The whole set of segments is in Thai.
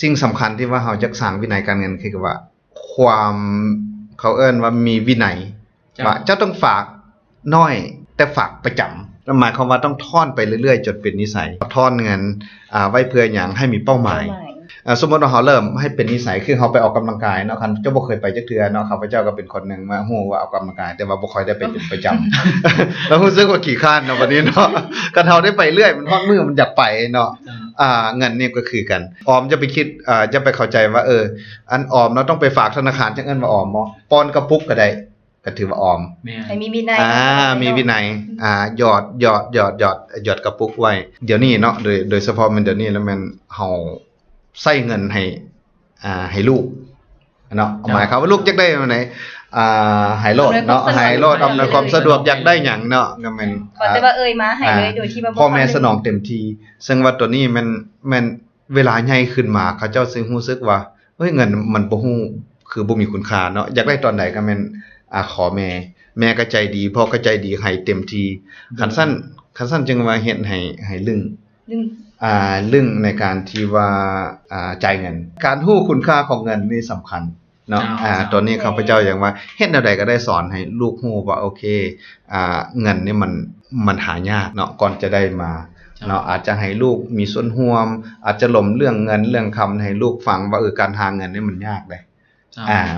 สิ่งสำคัญที่ว่าเราจะสร้างวินัยการเงินคือว่าความเขาเอิ้นว่ามีวินัยว่าเจ้าต้องฝากน้อยแต่ฝากประจำหมายความว่าต้องทอนไปเรื่อยๆจนเป็นนิสัยทอนเงินไว้เพื่อหยังให้มีเป้าหมายสมมุติว่าเราเริ่มให้เป็นนิสัยคือเราไปออกกำลังกายเนาะคันเจ้าบ่เคยไปจักเทื่อเนาะข้าพเจ้าก็เป็นคนหนึงมาฮู้ว่าออกกำลังกายแต่ว่าบ่ค่อยได้ไปเป็นประจำ แล้วรู้สึกว่าขี้คร้านเนาะบัดนี้เนาะคันเฮาได้ไปเรื่อยมันฮอดมื้อมันอยากไปเนาะเงินนี่ก็คือกันออมจะไปคิดจะไปเข้าใจว่าอันออมเราต้องไปฝากธนาคารจังเอิ้นว่าออมบ่ปอนกระปุกก็ได้ก็ถือว่าออมให้มีวินัยมีวินัยหยอดกระปุกไว้เดี๋ยวนี้เนาะโดยเฉพาะมันเดี๋ยวนี้แล้วมันเฮาใช้เงินให้ลูกเนาะหมายความว่าลูกอยากได้อันไหนให้โลดเนาะให้โลดอำนวยความสะดวกอยากได้หยังเนาะก็แม่นแต่ว่ามาให้เลยโดยที่ว่าพ่อแม่สนองเต็มที่ซึ่งว่าตัวนี้มันเวลาใหญ่ขึ้นมาเขาเจ้าสิรู้สึกว่าเฮ้ยเงินมันบ่ฮู้คือบ่มีคุณค่าเนาะอยากได้ตอนใดก็แม่นขอแม่ก็ใจดีพ่อก็ใจดีให้เต็มที่คันสั้นจึงว่าเฮ็ดให้ลึงในการที่ว่าจ่ายเงินการฮู้คุณค่าของเงินนี่สำคัญเนาะตัวนี้ข้าพเจ้าอย่างว่าเฮ็ดแนวใดก็ได้สอนให้ลูกฮู้ว่าโอเคเงินนี่มันหายากเนาะก่อนจะได้มาเนาะอาจจะให้ลูกมีส่วนร่วมอาจจะล้มเรื่องเงินเรื่องคำให้ลูกฟังว่าการหาเงินนี่มันยากเด้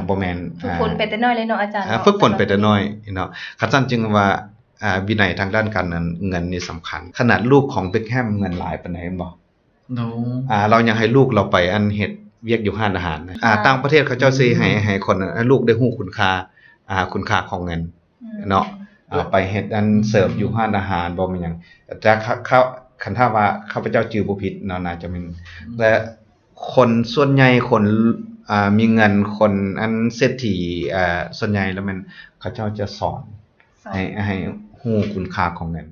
บ่แม่นฝึกฝนไปแต่น้อยเลยเนาะอาจารย์ฝึกฝนไปแต่น้อยเนาะคันซั่นจึงว่าวินัยทางด้านการเงินนี่สำคัญขนาดลูกของเบ็คแฮมเงินหลายปานใดบ่เรายังให้ลูกเราไปอันเฮ็ดเวียกอยู่ร้านอาหารต่างประเทศเขาเจ้าสิให้คนลูกได้ฮู้คุณค่าของเงินเนาะไปเฮ็ดอันเสิร์ฟอยู่ร้านอาหารบ่แม่นหยังแต่คันถ้าว่าข้าพเจ้าจื่อบ่ผิดเนาะน่าจะเป็นแต่คนส่วนใหญ่คนมีเงินคนอันเศรษฐีส่วนใหญ่แล้วมันเขาเจ้าจะสอนให้ฮู้คุณค่าของเงิน